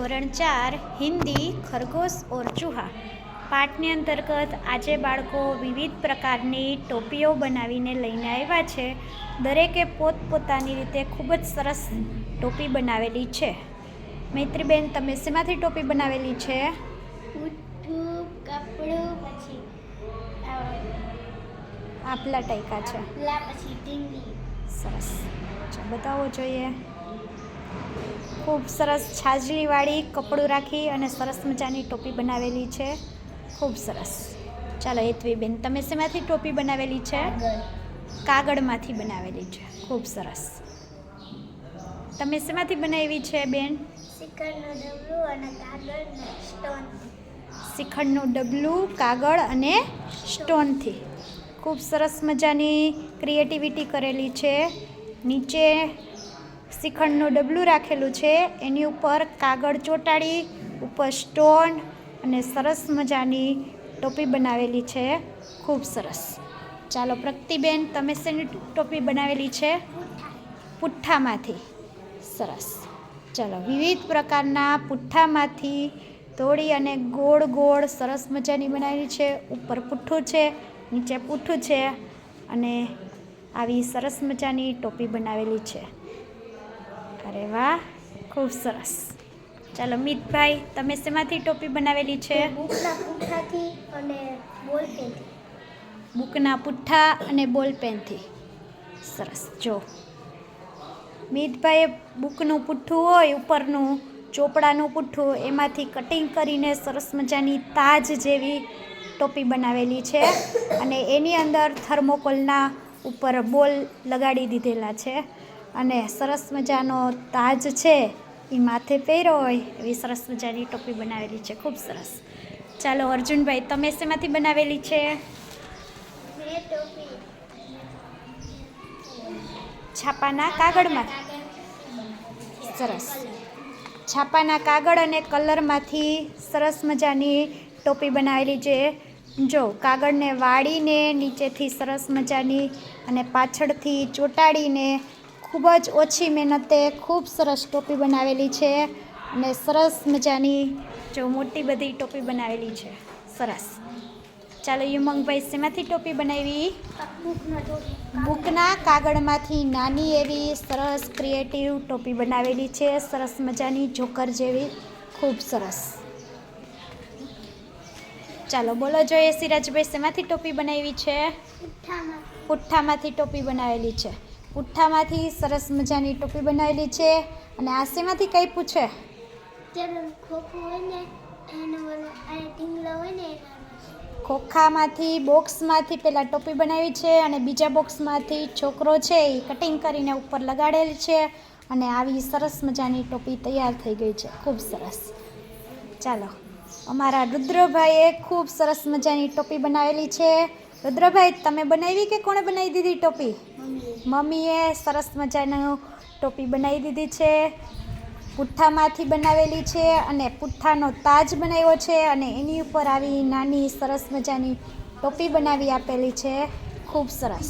ધોરણ 4 હિન્દી ખરગોશ ઓર ચૂહા પાઠની અંતર્ગત આજે બાળકો વિવિધ પ્રકારની ટોપીઓ બનાવીને લઈને આવ્યા છે. દરેકે પોતપોતાની રીતે ખૂબ જ સરસ ટોપી બનાવેલી છે. મૈત્રીબેન, તમે શેમાંથી ટોપી બનાવેલી છે? આપલા ટાઈકા છે. સરસ, બતાવો જોઈએ. ખૂબ સરસ છાજલીવાળી કપડું રાખી અને સરસ મજાની ટોપી બનાવેલી છે. ખૂબ સરસ. ચાલો હેતવીબેન, તમે શેમાંથી ટોપી બનાવેલી છે? કાગળમાંથી બનાવેલી છે. ખૂબ સરસ. તમે શેમાંથી બનાવી છે બેન? શ્રીખંડનું ડબલું, કાગળ અને સ્ટોનથી. ખૂબ સરસ મજાની ક્રિએટિવિટી કરેલી છે. નીચે શ્રીખંડનું ડબલું રાખેલું છે, એની ઉપર કાગળ ચોંટાડી, ઉપર સ્ટોન અને સરસ મજાની ટોપી બનાવેલી છે. ખૂબ સરસ. ચાલો પ્રગતિબેન, તમે શેની ટોપી બનાવેલી છે? પુઠ્ઠામાંથી. સરસ. ચાલો, વિવિધ પ્રકારના પુઠ્ઠામાંથી તોડી અને ગોળ ગોળ સરસ મજાની બનાવેલી છે. ઉપર પુઠ્ઠું છે, નીચે પુઠ્ઠું છે અને આવી સરસ મજાની ટોપી બનાવેલી છે. અરે વાહ, ખૂબ સરસ. ચાલો મિતભાઈ, તમે શેમાંથી ટોપી બનાવેલી છે? બુકના પુઠ્ઠા અને બોલપેનથી. સરસ. જો મિતભાઈએ બુકનું પુઠ્ઠું હોય, ઉપરનું ચોપડાનું પુઠ્ઠું, એમાંથી કટિંગ કરીને સરસ મજાની તાજ જેવી ટોપી બનાવેલી છે અને એની અંદર થર્મોકોલના ઉપર બોલ લગાડી દીધેલા છે અને સરસ મજાનો તાજ છે એ માથે પહેર્યો હોય એવી સરસ મજાની ટોપી બનાવેલી છે. ખૂબ સરસ. ચાલો અર્જુનભાઈ, તમે શેમાંથી બનાવેલી છે? છાપાના કાગળમાં. સરસ. છાપાના કાગળ અને કલરમાંથી સરસ મજાની ટોપી બનાવેલી છે. જો કાગળને વાળીને નીચેથી સરસ મજાની અને પાછળથી ચોંટાડીને ખૂબ જ ઓછી મહેનતે ખૂબ સરસ ટોપી બનાવેલી છે અને સરસ મજાની જો મોટી બધી ટોપી બનાવેલી છે. સરસ. ચાલો યુમંગભાઈ, શેમાંથી ટોપી બનાવી? બુકના કાગળમાંથી નાની એવી સરસ ક્રિએટિવ ટોપી બનાવેલી છે. સરસ મજાની જોકર જેવી. ખૂબ સરસ. ચાલો બોલો જોઈએ સિરાજભાઈ, શેમાંથી ટોપી બનાવી છે? પુઠ્ઠામાંથી ટોપી બનાવેલી છે. પુઠ્ઠામાંથી સરસ મજાની ટોપી બનાવેલી છે. અને આ શેમાંથી કંઈ પૂછે? ખોખામાંથી, બોક્સમાંથી પહેલાં ટોપી બનાવી છે અને બીજા બોક્સમાંથી છોકરો છે એ કટિંગ કરીને ઉપર લગાડેલી છે અને આવી સરસ મજાની ટોપી તૈયાર થઈ ગઈ છે. ખૂબ સરસ. ચાલો, અમારા રુદ્રભાઈએ ખૂબ સરસ મજાની ટોપી બનાવેલી છે. રુદ્રભાઈ, તમે બનાવી કે કોણે બનાવી દીધી ટોપી? મમ્મીએ સરસ મજાની ટોપી બનાવી દીધી છે. પુઠ્ઠામાંથી બનાવેલી છે અને પુઠ્ઠાનો તાજ બનાવ્યો છે અને એની ઉપર આવી નાની સરસ મજાની ટોપી બનાવી આપેલી છે. ખૂબ સરસ.